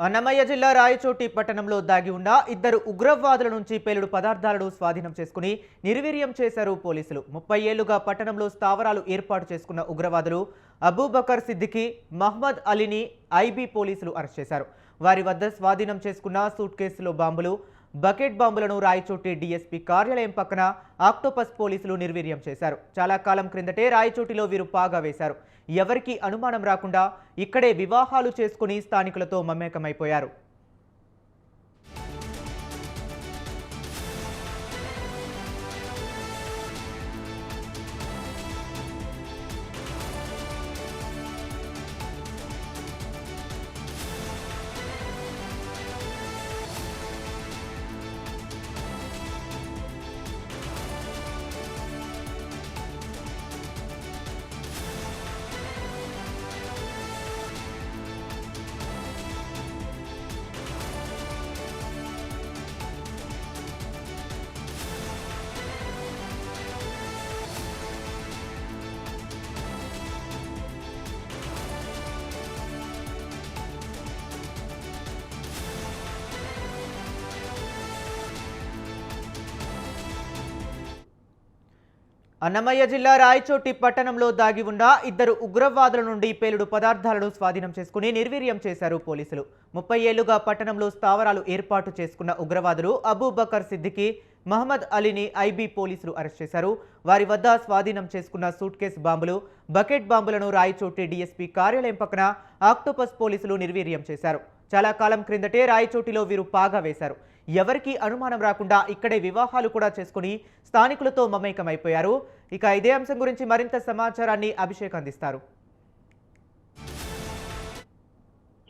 అన్నమయ్య జిల్లా రాయచోటి పట్టణంలో దాగి ఉన్న ఇద్దరు ఉగ్రవాదుల నుంచి పేలుడు పదార్థాలను స్వాధీనం చేసుకుని నిర్వీర్యం చేశారు పోలీసులు. 30 ఏళ్లుగా పట్టణంలో స్థావరాలు ఏర్పాటు చేసుకున్న ఉగ్రవాదులు అబూబకర్ సిద్దికి, మహ్మద్ అలీని ఐబీ పోలీసులు అరెస్ట్ చేశారు. వారి వద్ద స్వాధీనం చేసుకున్న సూట్ కేసులో బాంబులు, బకెట్ బాంబులను రాయచోటి డీఎస్పీ కార్యాలయం పక్కన ఆక్టోపస్ పోలీసులు నిర్వీర్యం చేశారు. చాలా కాలం క్రిందటే రాయచోటిలో వీరు పాగా వేశారు. ఎవరికి అనుమానం రాకుండా ఇక్కడే వివాహాలు చేసుకుని స్థానికులతో మమేకమైపోయారు. అన్నమయ్య జిల్లా రాయచోటి పట్టణంలో దాగి ఉన్న ఇద్దరు ఉగ్రవాదుల నుండి పేలుడు పదార్థాలను స్వాధీనం చేసుకుని నిర్వీర్యం చేశారు పోలీసులు. 30 ఏళ్లుగా పట్టణంలో స్థావరాలు ఏర్పాటు చేసుకున్న ఉగ్రవాదులు అబూబకర్ సిద్దికి, మహ్మద్ అలీని ఐబీ పోలీసులు అరెస్ట్ చేశారు. వారి వద్ద స్వాధీనం చేసుకున్న సూట్ కేసు బాంబులు, బకెట్ బాంబులను రాయచోటి డీఎస్పీ కార్యాలయం పక్కన ఆక్టోపస్ పోలీసులు నిర్వీర్యం చేశారు. చాలా కాలం క్రిందటే రాయచోటిలో వీరు పాగా వేశారు. ఎవరికి అనుమానం రాకుండా ఇక్కడే వివాహాలు కూడా చేసుకుని స్థానికులతో మమేకమైపోయారు. ఇక ఇదే అంశం గురించి మరింత సమాచారాన్ని అభిషేక్ అందిస్తారు.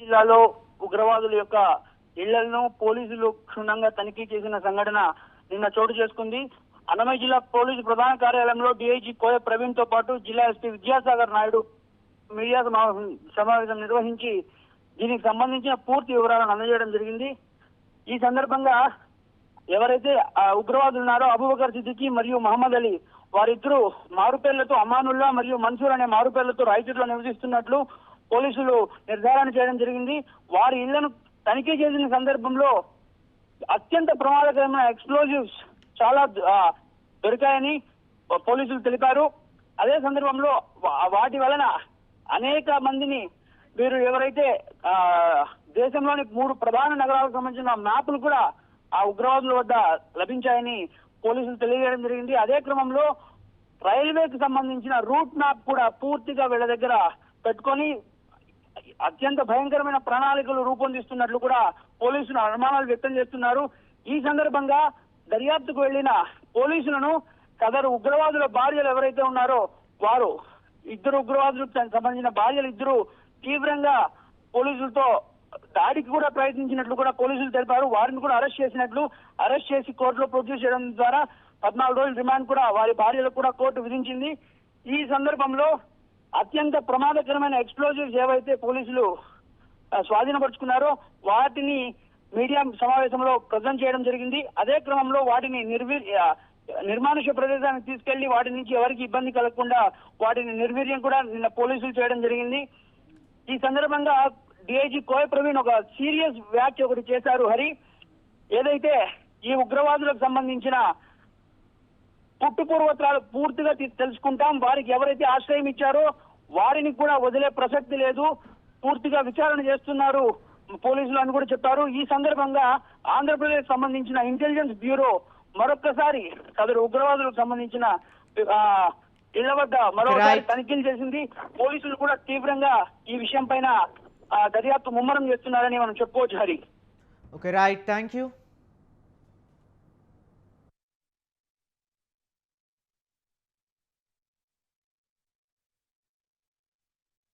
జిల్లాలో ఉగ్రవాదుల యొక్క ఇళ్లను పోలీసులు క్షుణ్ణంగా తనిఖీ చేసిన సంఘటన నిన్న చోటు చేసుకుంది. అన్నమయ్య జిల్లా పోలీసు ప్రధాన కార్యాలయంలో డీఐజీ కోయ ప్రవీణ్ తో పాటు జిల్లా ఎస్పీ విద్యాసాగర్ నాయుడు మీడియా సమావేశం నిర్వహించి దీనికి సంబంధించిన పూర్తి వివరాలను అందజేయడం జరిగింది. ఈ సందర్భంగా ఎవరైతే ఉగ్రవాదులు ఉన్నారో అబూబకర్ సిద్దికి మరియు మహమ్మద్ అలీ, వారిద్దరూ మారుపేర్లతో అమానుల్లా మరియు మన్సూర్ అనే మారుపేర్లతో రాయచోటిలో నివసిస్తున్నట్లు పోలీసులు నిర్ధారణ చేయడం జరిగింది. వారి ఇళ్లను తనిఖీ చేసిన సందర్భంలో అత్యంత ప్రమాదకరమైన ఎక్స్ప్లోజివ్స్ చాలా దొరికాయని పోలీసులు తెలిపారు. అదే సందర్భంలో వాటి వలన అనేక మందిని వీరు ఎవరైతే దేశంలోని 3 ప్రధాన నగరాలకు సంబంధించిన మ్యాపులు కూడా ఆ ఉగ్రవాదుల వద్ద లభించాయని పోలీసులు తెలియజేయడం జరిగింది. అదే క్రమంలో రైల్వేకి సంబంధించిన రూట్ మ్యాప్ కూడా పూర్తిగా వీళ్ళ దగ్గర పెట్టుకొని అత్యంత భయంకరమైన ప్రణాళికలు రూపొందిస్తున్నట్లు కూడా పోలీసులు అనుమానాలు వ్యక్తం చేస్తున్నారు. ఈ సందర్భంగా దర్యాప్తుకు వెళ్లిన పోలీసులను సదరు ఉగ్రవాదుల భార్యలు ఎవరైతే ఉన్నారో వారు ఇద్దరు ఉగ్రవాదులకు సంబంధించిన భార్యలు ఇద్దరు తీవ్రంగా పోలీసులతో దాడికి కూడా ప్రయత్నించినట్లు కూడా పోలీసులు తెలిపారు. వారిని కూడా అరెస్ట్ చేసి కోర్టులో ప్రొడ్యూస్ చేయడం ద్వారా 14 రోజుల రిమాండ్ కూడా వారి భార్యలకు కూడా కోర్టు విధించింది. ఈ సందర్భంలో అత్యంత ప్రమాదకరమైన ఎక్స్ప్లోజివ్స్ ఏవైతే పోలీసులు స్వాధీనపరుచుకున్నారో వాటిని మీడియా సమావేశంలో ప్రజెంట్ చేయడం జరిగింది. అదే క్రమంలో వాటిని నిర్మానుష్య ప్రదేశానికి తీసుకెళ్లి వాటి నుంచి ఎవరికి ఇబ్బంది కలగకుండా వాటిని నిర్వీర్యం కూడా నిన్న పోలీసులు చేయడం జరిగింది. ఈ సందర్భంగా డిఐజీ కోయ ప్రవీణ్ ఒక సీరియస్ వ్యాఖ్య ఒకటి చేశారు. హరి, ఏదైతే ఈ ఉగ్రవాదులకు సంబంధించిన పుట్టుపూర్వత్రాలు పూర్తిగా తెలుసుకుంటాం, వారికి ఎవరైతే ఆశ్రయం ఇచ్చారో వారిని కూడా వదిలే ప్రసక్తి లేదు, పూర్తిగా విచారణ చేస్తున్నారు పోలీసులు అని కూడా చెప్పారు. ఈ సందర్భంగా ఆంధ్రప్రదేశ్ సంబంధించిన ఇంటెలిజెన్స్ బ్యూరో మరొక్కసారి సదరు ఉగ్రవాదులకు సంబంధించిన ఇళ్ల వద్ద మరోసారి తనిఖీలు చేసింది. పోలీసులు కూడా తీవ్రంగా ఈ విషయం పైన దర్యాప్తు ముమ్మరం చేస్తున్నారని మనం చెప్పుకోవచ్చు. Hari, okay, right, thank you.